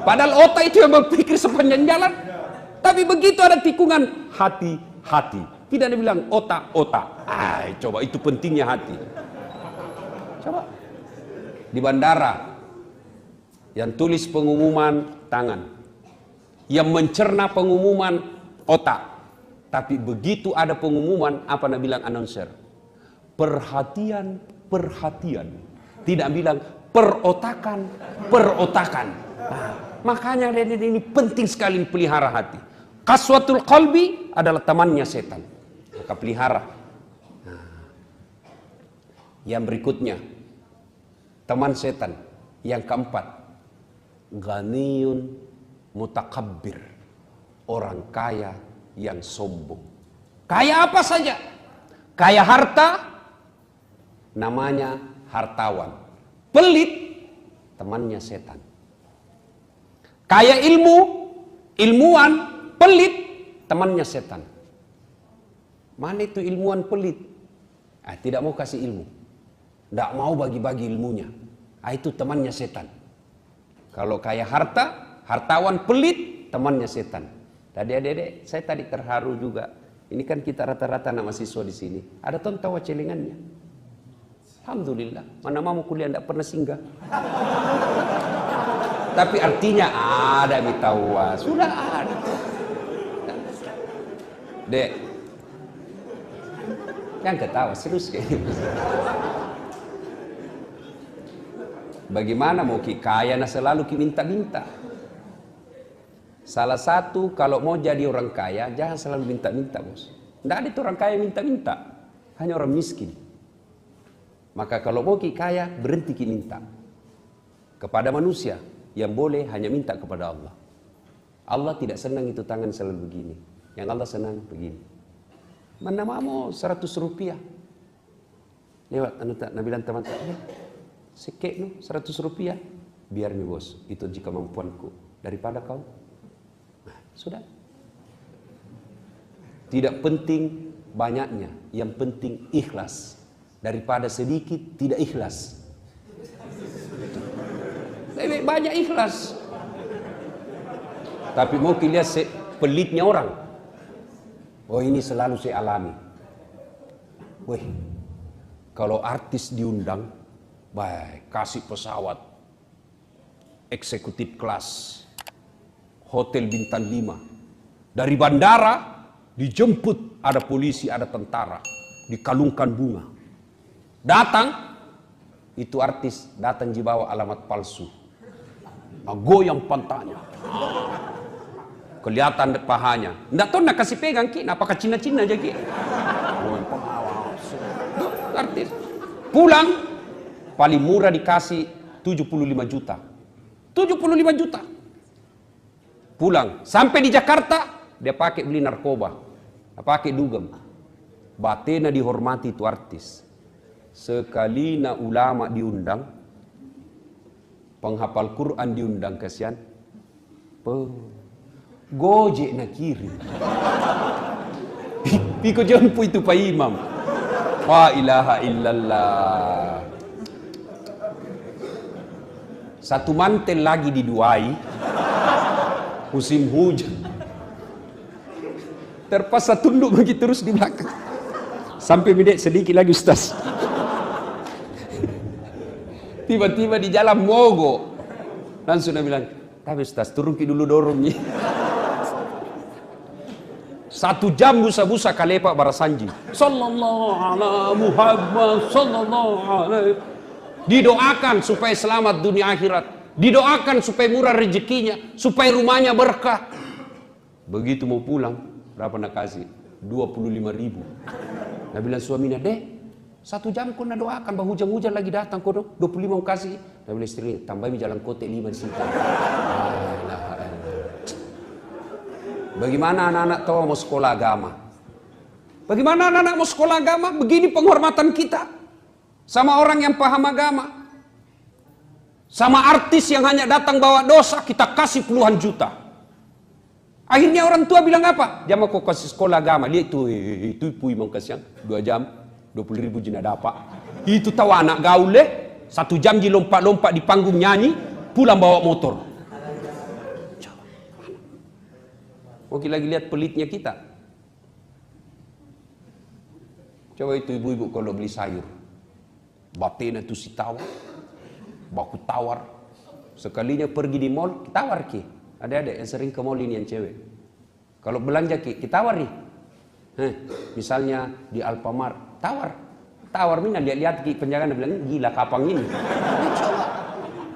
Padahal otak itu yang berpikir sepanjang jalan. Tapi begitu ada tikungan, hati. Tidak ada bilang otak. Coba itu pentingnya hati. Coba. Di bandara, yang tulis pengumuman tangan. Yang mencerna pengumuman otak. Tapi begitu ada pengumuman, apa nak bilang announcer? Perhatian. Tidak bilang perotakan. Nah, makanya ini penting sekali pelihara hati. Qaswatul qalbi adalah temannya setan. Maka pelihara. Nah, yang berikutnya, teman setan. Yang keempat, ghaniyun mutakabbir. Orang kaya yang sombong. Kaya apa saja. Kaya harta, namanya hartawan. Pelit, temannya setan. Kaya ilmuwan, pelit, temannya setan. Mana itu ilmuwan pelit? Tidak mau kasih ilmu. Tidak mau bagi-bagi ilmunya. Itu temannya setan. Kalau kaya hartawan pelit, temannya setan. Tadi adik-adik, saya tadi terharu juga. Ini kan kita rata-rata anak mahasiswa di sini. Ada tawa celengannya. Alhamdulillah. Mana mau kuliah tidak pernah singgah. Tapi artinya ada mitawa. Sudah ada. Dek. Jangan ketawa, serius kayak gitu. Bagaimana mau kaya selalu minta-minta. Salah satu kalau mau jadi orang kaya jangan selalu minta-minta, bos. Tidak ada itu orang kaya minta-minta, hanya orang miskin. Maka kalau mau kaya berhenti minta kepada manusia, yang boleh hanya minta kepada Allah. Allah tidak senang itu tangan selalu begini. Yang Allah senang begini. Mana mau 100 rupiah lewat bilang teman-teman, sekek no 100 rupiah, biar nih bos, itu jika kemampuanku daripada kau. Nah, sudah. Tidak penting banyaknya, yang penting ikhlas. Daripada sedikit tidak ikhlas. Lebih banyak ikhlas. Tapi mau lihat pelitnya orang. Oh, ini selalu saya alami. Weh, kalau artis diundang, baik, kasih pesawat eksekutif kelas, hotel bintang 5. Dari bandara dijemput, ada polisi, ada tentara, dikalungkan bunga. Datang, itu artis datang dibawa alamat palsu. Goyang pantatnya. Kelihatan pahanya. Nggak tahu nak kasih pegang ki, apakah Cina-Cina aja ki. Artis. Pulang, paling murah dikasih 75 juta. 75 juta. Pulang, sampai di Jakarta, dia pakai beli narkoba. Pakai dugem. Batena dihormati itu artis. Sekali ulama diundang, penghafal Quran diundang, kasihan. Gojek nak kirim. Piko jempu itu Pak Imam. La ilaha illallah. Satu mantel lagi diduai. Musim hujan. Terpaksa tunduk begitu terus di belakang. Sampai midek sedikit lagi Ustaz. Tiba-tiba di jalan mogok. Langsung dia bilang, tapi Ustaz turun ki dulu dorong nih. 1 jam busa-busa kalepak barasanji. Sallallahu alaihi Muhammad sallallahu alaihi. Didoakan supaya selamat dunia akhirat. Didoakan supaya murah rezekinya, supaya rumahnya berkah. Begitu mau pulang, berapa nak kasih? 25.000. Nah bilang suaminya, deh, 1 jam kau nak doakan, bah hujan-hujan lagi datang kau 25 mau kasih. Nah bilang istri, tambahin jalan kote 5 di situ. Bagaimana anak-anak tahu mau sekolah agama? Bagaimana anak-anak mau sekolah agama? Begini penghormatan kita sama orang yang paham agama. Sama artis yang hanya datang bawa dosa, kita kasih puluhan juta. Akhirnya orang tua bilang apa? Dia mau kau kasih sekolah agama. Dia itu pui mau kasih 2 jam 20.000 jina dapat. Itu tahu anak gaul 1 jam di lompat-lompat di panggung nyanyi, pulang bawa motor. Oke, lagi lihat pelitnya kita. Coba itu ibu-ibu kalau beli sayur, batena itu si tawar, baku tawar. Sekalinya pergi di mall, tawar ki. Ada-ada yang sering ke mall ini yang cewek. Kalau belanja ki, kita tawar nih. Misalnya di Alfamart, tawar. Tawar mina lihat-lihat ki penjaga bilang gila kapang ini.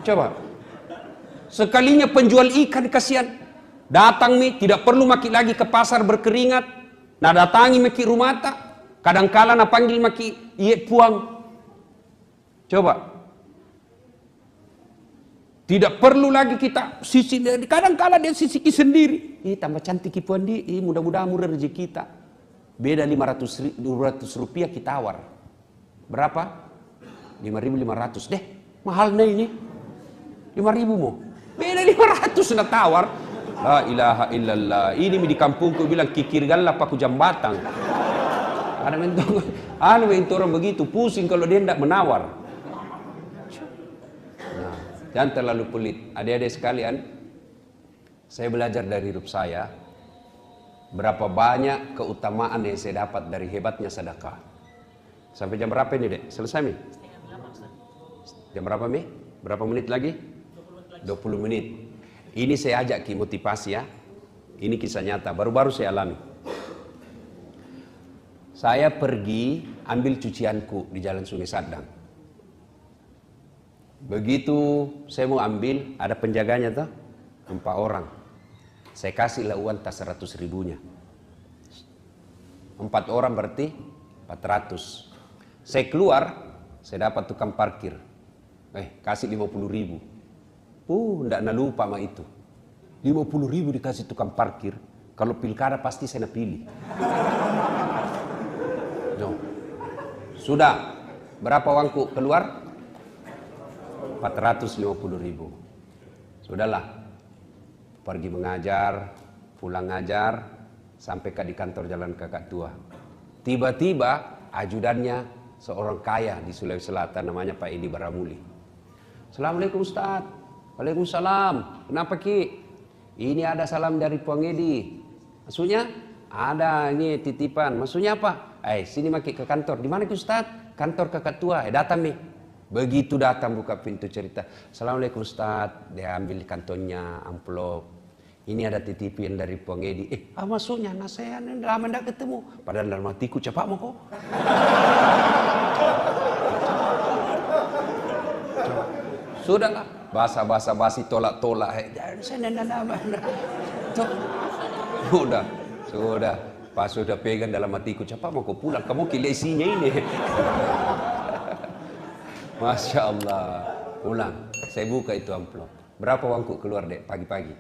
Coba. Sekalinya penjual ikan kasihan. Datang mi tidak perlu maki lagi ke pasar berkeringat. Nah datangi maki rumah tak. Kadang-kala na panggil maki iye puang. Coba. Tidak perlu lagi kita sisi, kadang-kala dia sisiki sendiri. Tambah cantik puan di, mudah-mudahan murah rezeki kita. Beda 200 rupiah kita tawar. Berapa? 5.500 deh. Mahalnya ini. 5.000 mau. Beda 500 na tawar. La ilaha illallah. Ini di kampungku bilang kikir galap aku jambatan. Ada orang begitu pusing kalau dia tidak menawar. Nah, jangan terlalu pelit. Adik-adik sekalian, saya belajar dari hidup saya berapa banyak keutamaan yang saya dapat dari hebatnya sedekah. Sampai jam berapa ini, Dek? Selesai, Mi? Jam berapa, Mi? Berapa menit lagi? 20 menit. Ini saya ajak ki motivasi ya. Ini kisah nyata, baru-baru saya alami. Saya pergi ambil cucianku di Jalan Sungai Sadang. Begitu saya mau ambil, ada penjaganya tuh, 4 orang. Saya kasihlah uang tas 100 ribunya. 4 orang berarti 400. Saya keluar, saya dapat tukang parkir. Kasih 50 ribu. Ndak lupa sama itu. 50 ribu dikasih tukang parkir. Kalau pilkada pasti saya pilih. No. Sudah. Berapa uangku keluar? 450 ribu. Sudahlah. Pergi mengajar, pulang ngajar, sampai di kantor Jalan Kakak Tua. Tiba-tiba ajudannya seorang kaya di Sulawesi Selatan namanya Pak Edi Baramuli. Assalamualaikum Ustaz. Waalaikumsalam. Kenapa Ki? Ini ada salam dari Puang Edi. Maksudnya? Ada ini titipan. Maksudnya apa? Sini maki ke kantor. Di mana Ki Ustaz? Kantor Kakak Tua. Datang nih. Begitu datang buka pintu cerita. Assalamualaikum Ustaz. Dia ambil kantongnya amplop. Ini ada titipan dari Puang Edi. Maksudnya nah saya lama tidak ketemu. Padahal dalam hatiku cepat mau kok. Sudahlah. Basa-basi tolak-tolak. Saya Sudah. Pas sudah pegang dalam hatiku. Cepat mau kok pulang. Kamu kira isinya ini. Masya Allah. Pulang. Saya buka itu amplop. Berapa uangku keluar dek pagi-pagi?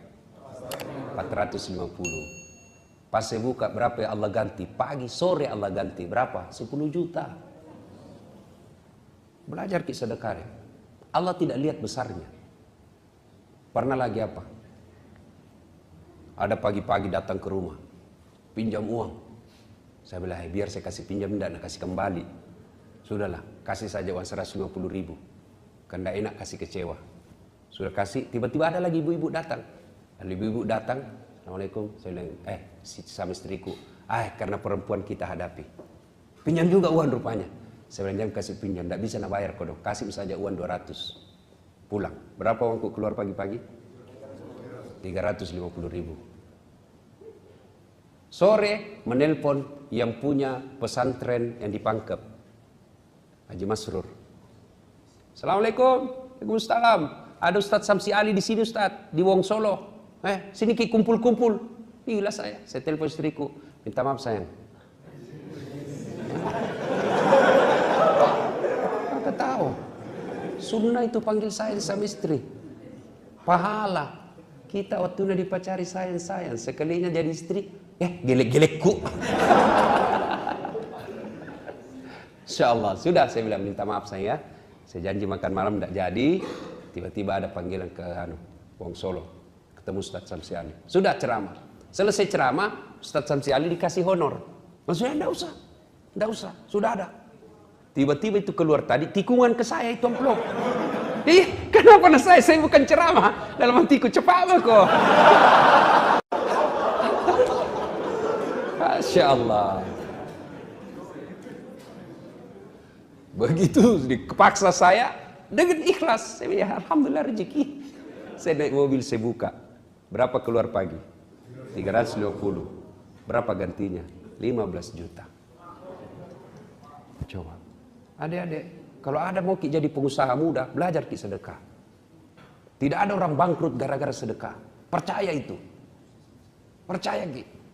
450. Pas saya buka berapa ya Allah ganti? Pagi sore Allah ganti. Berapa? 10 juta. Belajar kisah sedekah. Allah tidak lihat besarnya. Pernah lagi apa? Ada pagi-pagi datang ke rumah. Pinjam uang. Saya bilang, biar saya kasih pinjam tidak nak kasih kembali. Sudahlah, kasih saja uang 150 ribu. Kan tidak enak kasih kecewa. Sudah kasih, tiba-tiba ada lagi ibu-ibu datang. Dan ibu-ibu datang, Assalamualaikum. Saya bilang, sama istriku. Karena perempuan kita hadapi. Pinjam juga uang rupanya. Saya bilang, jangan kasih pinjam, tidak bisa nak bayar kodok. Kasih saja uang 200. Pulang. Berapa uangku keluar pagi-pagi? 350 ribu. Sore menelpon yang punya pesantren yang di Pangkep, Haji Masrur. Assalamualaikum. Waalaikumsalam. Ada Ustadz Samsi Ali di sini Ustadz, di Wong Solo. Sini ki kumpul-kumpul. Gila saya telepon istriku. Minta maaf sayang. Apa tahu? Sunnah itu panggil sayang sama istri. Pahala. Kita waktu dipacari sayang-sayang. Sekalinya jadi istri. Gelek-gelekku. Insyaallah. Sudah saya bilang minta maaf saya. Saya janji makan malam tidak jadi. Tiba-tiba ada panggilan ke Wong Solo. Ketemu Ustadz Samsi Ali. Sudah ceramah. Selesai ceramah, Ustadz Samsi Ali dikasih honor. Maksudnya tidak usah. Sudah ada. Tiba-tiba itu keluar tadi, tikungan ke saya itu amplop. Kenapa saya bukan ceramah? Dalam hatiku cepat kok. Masya Allah. Begitu dipaksa saya dengan ikhlas. Saya bilang, alhamdulillah rezeki. Saya naik mobil, saya buka. Berapa keluar pagi? 350. Berapa gantinya? 15 juta. Coba. Adik-adik, kalau ada mau jadi pengusaha muda, belajar sedekah. Tidak ada orang bangkrut gara-gara sedekah. Percaya itu. Percaya Ki.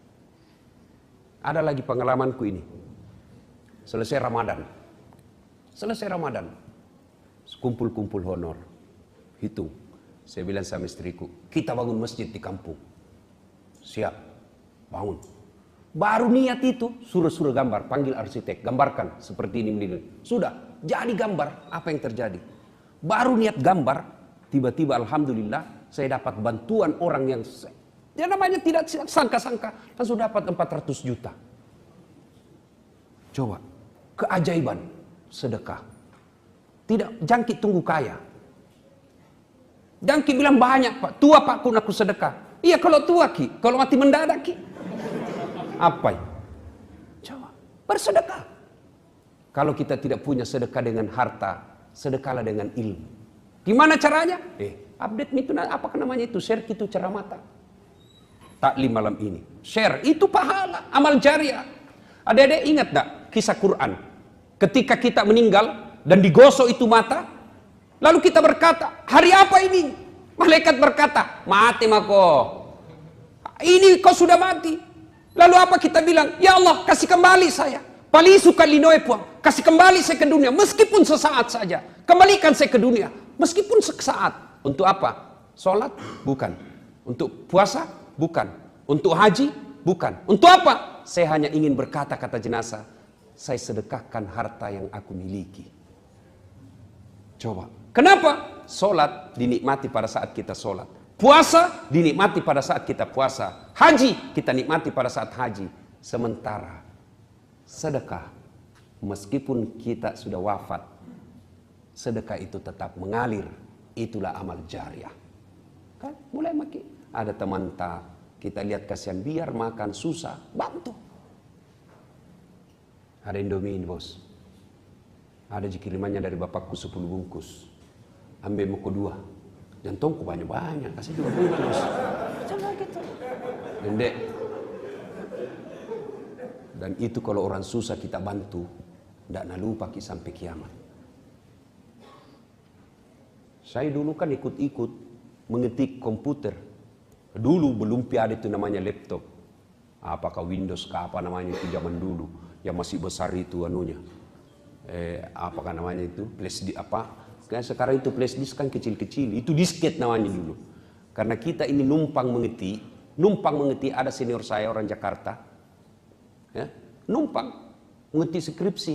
Ada lagi pengalamanku ini. Selesai Ramadan. Kumpul-kumpul honor. Hitung. Saya bilang sama istriku, kita bangun masjid di kampung. Siap. Bangun. Baru niat itu, suruh gambar. Panggil arsitek. Gambarkan seperti ini. Sudah. Jadi gambar. Apa yang terjadi? Baru niat gambar. Tiba-tiba alhamdulillah saya dapat bantuan orang yang namanya tidak sangka-sangka, langsung dapat 400 juta. Coba, keajaiban sedekah. Tidak jangkit tunggu kaya. Jangkit bilang banyak Pak, tua Pak kun aku sedekah. Iya kalau tua Ki, kalau mati mendadak Ki. Apa ya? Coba, bersedekah. Kalau kita tidak punya sedekah dengan harta, sedekahlah dengan ilmu. Gimana caranya? Update itu apa namanya itu? Share itu ceramata. Taklim malam ini. Share itu pahala, amal jariah. Adik-adik ingat tak kisah Quran? Ketika kita meninggal dan digosok itu mata, lalu kita berkata, hari apa ini? Malaikat berkata, mati mako. Ini kau sudah mati. Lalu apa kita bilang? Ya Allah, kasih kembali saya. Palisukan linoe puang. Kasih kembali saya ke dunia, meskipun sesaat saja. Kembalikan saya ke dunia, meskipun sesaat. Untuk apa? Sholat? Bukan. Untuk puasa? Bukan. Untuk haji? Bukan. Untuk apa? Saya hanya ingin berkata kata jenazah, saya sedekahkan harta yang aku miliki. Coba. Kenapa? Sholat dinikmati pada saat kita sholat. Puasa dinikmati pada saat kita puasa. Haji kita nikmati pada saat haji. Sementara sedekah, meskipun kita sudah wafat, sedekah itu tetap mengalir. Itulah amal jariah. Kan mulai makin ada teman tak, kita lihat kasihan biar makan susah, bantu. Ada Indomie ini bos. Ada kirimannya dari bapakku 10 bungkus. Ambil muka 2. Jantungku banyak-banyak, kasih 2 bungkus. Jangan gitu. Dendek. Dan itu kalau orang susah kita bantu, tidak lupa sampai kiamat. Saya dulu kan ikut-ikut mengetik komputer. Dulu belum ada itu namanya laptop. Apakah Windows kah apa namanya itu zaman dulu. Yang masih besar itu anunya. Apakah namanya itu? Flash disk apa? Kayak sekarang itu flash disk kan kecil-kecil. Itu disket namanya dulu. Karena kita ini numpang mengetik ada senior saya orang Jakarta. Ya, numpang mengetik skripsi.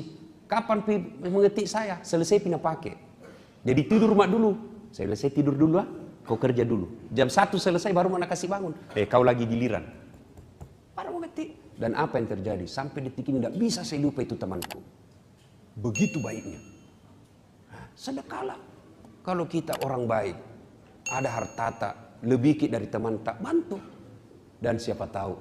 Kapan mengetik saya? Selesai pindah pakai. Jadi tidur mak dulu. Saya bilang, saya tidur dulu kau kerja dulu. Jam 1 selesai baru mana kasih bangun. Kau lagi giliran. Baru mengetik. Dan apa yang terjadi? Sampai detik ini tidak bisa saya lupa itu temanku. Begitu baiknya. Sedekahlah. Kalau kita orang baik, ada harta tak, lebih dari teman tak, bantu. Dan siapa tahu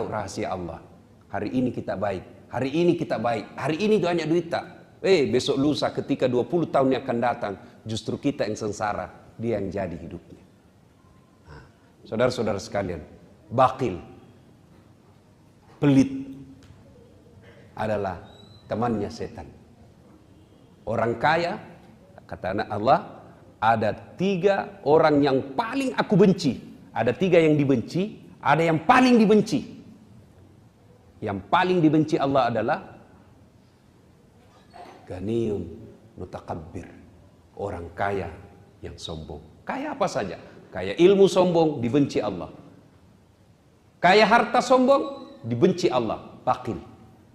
rahasia Allah. Hari ini kita baik. Hari ini kita baik. Hari ini banyak duit tak. Besok lusa ketika 20 tahun yang akan datang, justru kita yang sengsara, dia yang jadi hidupnya. Saudara-saudara sekalian, bakhil, pelit adalah temannya setan. Orang kaya, kata anak Allah, ada 3 orang yang paling aku benci. Ada 3 yang dibenci, ada yang paling dibenci. Yang paling dibenci Allah adalah ganiyun mutakabbir, orang kaya yang sombong. Kaya apa saja, kaya ilmu sombong dibenci Allah, kaya harta sombong dibenci Allah, bakhil.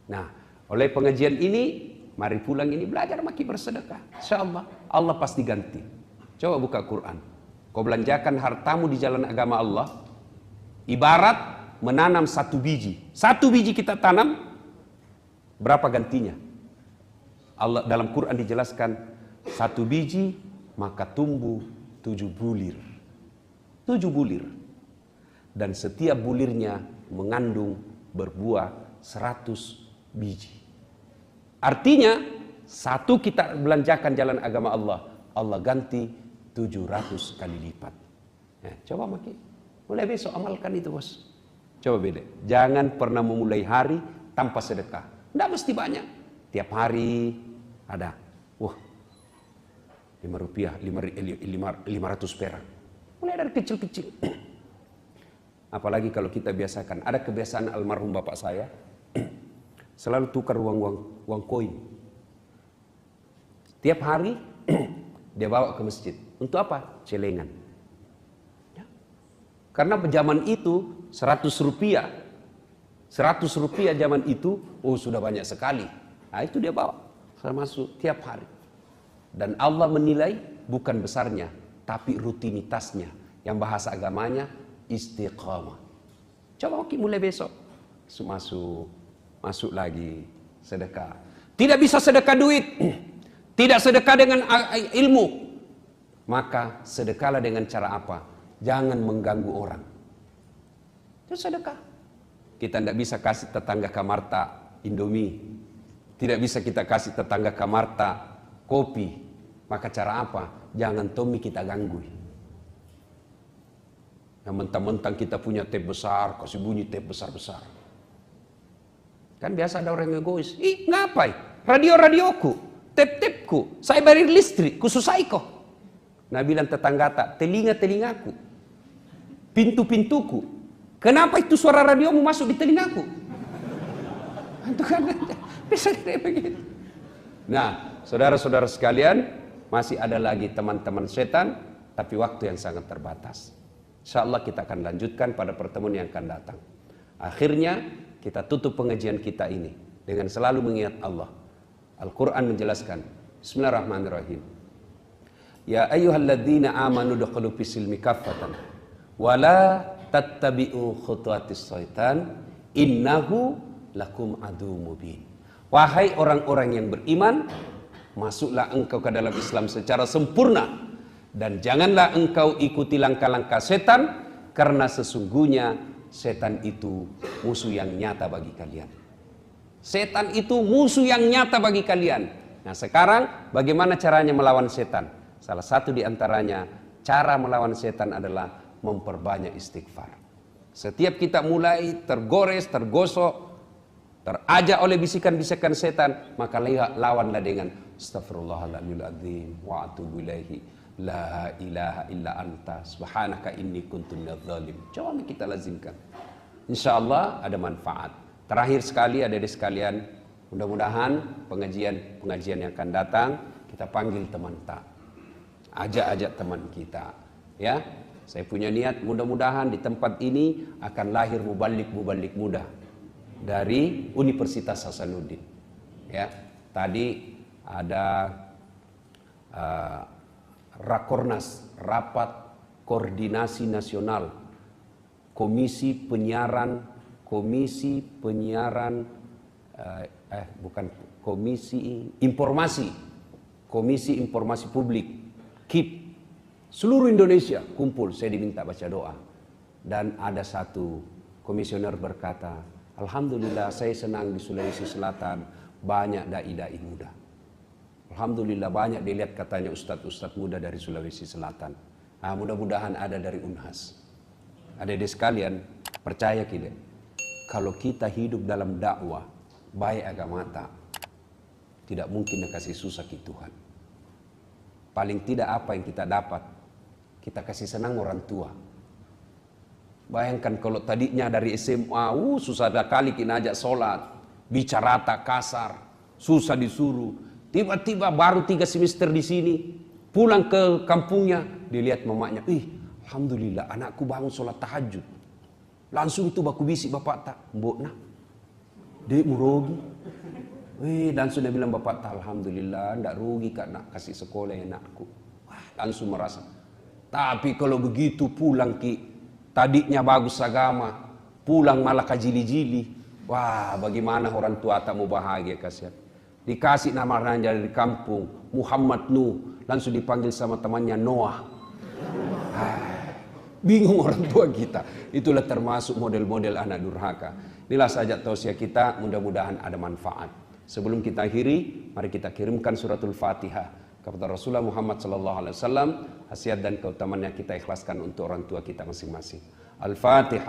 Nah, oleh pengajian ini, mari pulang ini belajar makin bersedekah. Insyaallah Allah pasti ganti. Coba buka Quran, kau belanjakan hartamu di jalan agama Allah, ibarat menanam 1 biji. 1 biji kita tanam, berapa gantinya? Allah dalam Quran dijelaskan 1 biji maka tumbuh 7 bulir. 7 bulir. dan setiap bulirnya mengandung berbuah 100 biji. Artinya, satu kita belanjakan jalan agama Allah, Allah ganti 700 kali lipat. Ya, coba maki, mulai besok amalkan itu bos. Coba beda, jangan pernah memulai hari tanpa sedekah. Tidak mesti banyak, tiap hari ada. Wah, 5 rupiah, 500 perak. Mulai dari kecil-kecil. Apalagi kalau kita biasakan, ada kebiasaan almarhum bapak saya, selalu tukar uang koin. Tiap hari dia bawa ke masjid. Untuk apa? Celengan. Ya. Karena zaman itu 100 rupiah. 100 rupiah zaman itu, oh sudah banyak sekali. Nah itu dia bawa. Saya masuk tiap hari. Dan Allah menilai bukan besarnya, tapi rutinitasnya. Yang bahasa agamanya istiqamah. Coba mulai besok. Masuk lagi sedekah. Tidak bisa sedekah duit. Tidak sedekah dengan ilmu. Maka sedekahlah dengan cara apa? Jangan mengganggu orang. Itu sedekah. Kita tidak bisa kasih tetangga kamarta Indomie. Tidak bisa kita kasih tetangga kamarta kopi. Maka cara apa? Jangan Tommy kita ganggu. Yang mentang-mentang kita punya tap besar, kasih bunyi tap besar-besar. Kan biasa ada orang yang egois. Ih, ngapain? Radio-radioku, tap-tapku, saya bayar listrik, khusus saya kok. Nah bilang tetangga tak, telinga-telingaku, pintu-pintuku. Kenapa itu suara radiomu masuk di telingaku? Itu kan bisa kayak begitu. Nah, saudara-saudara sekalian, masih ada lagi teman-teman setan, tapi waktu yang sangat terbatas. InsyaAllah kita akan lanjutkan pada pertemuan yang akan datang. Akhirnya kita tutup pengajian kita ini dengan selalu mengingat Allah. Al-Quran menjelaskan, Bismillahirrahmanirrahim. Ya ayyuhalladzina amanu dukhulu fis-silmi kaffatan wa la tattabi'u khutuwatis syaitan innahu lakum aduwwum mubin. Wahai orang-orang yang beriman, masuklah engkau ke dalam Islam secara sempurna dan janganlah engkau ikuti langkah-langkah setan karena sesungguhnya setan itu musuh yang nyata bagi kalian. Setan itu musuh yang nyata bagi kalian. Nah sekarang bagaimana caranya melawan setan? Salah satu di antaranya cara melawan setan adalah memperbanyak istighfar. Setiap kita mulai tergores, tergosok, terajak oleh bisikan-bisikan setan, maka lawanlah dengan Astaghfirullahaladzim wa atubu ilaihi. La ilaha illa anta subhanaka inni kuntu minadz zalim. Coba kita lazimkan. Insyaallah ada manfaat. Terakhir sekali adik-adik sekalian, mudah-mudahan pengajian yang akan datang kita panggil teman tak. Ajak-ajak teman kita, ya. Saya punya niat mudah-mudahan di tempat ini akan lahir mubalik muda dari Universitas Hasanuddin. Ya. Tadi ada Rakornas, Rapat Koordinasi Nasional Komisi Penyiaran Komisi Informasi Publik KIP seluruh Indonesia kumpul. Saya diminta baca doa dan ada satu komisioner berkata, alhamdulillah saya senang di Sulawesi Selatan banyak dai-dai muda. Alhamdulillah banyak dilihat katanya ustadz-ustadz muda dari Sulawesi Selatan. Nah, mudah-mudahan ada dari Unhas. Adik-adik sekalian, percaya kita, kalau kita hidup dalam dakwah, baik agama tak, tidak mungkin kasih susah ke Tuhan. Paling tidak apa yang kita dapat, kita kasih senang orang tua. Bayangkan kalau tadinya dari SMA, susah sekali kita ajak sholat, bicara tak kasar, susah disuruh. Tiba-tiba baru 3 semester di sini, pulang ke kampungnya, dilihat mamanya, alhamdulillah anakku bangun sholat tahajud. Langsung itu baku bisik bapak tak, mbok nak, dek murogi. Langsung dia bilang bapak tak, alhamdulillah, ndak rugi kak nak kasih sekolah anakku. Langsung merasa. Tapi kalau begitu pulang ki, tadinya bagus agama, pulang malah kajili-jili. Wah, bagaimana orang tua tak mau bahagia kasihan. Dikasih nama raja dari kampung, Muhammad Nuh, langsung dipanggil sama temannya Noah. Bingung orang tua kita. Itulah termasuk model-model anak durhaka. Inilah saja tausiah kita, mudah-mudahan ada manfaat. Sebelum kita akhiri, mari kita kirimkan suratul Fatihah kepada Rasulullah Muhammad SAW. Khasiat dan keutamaannya kita ikhlaskan untuk orang tua kita masing-masing. Al-Fatihah.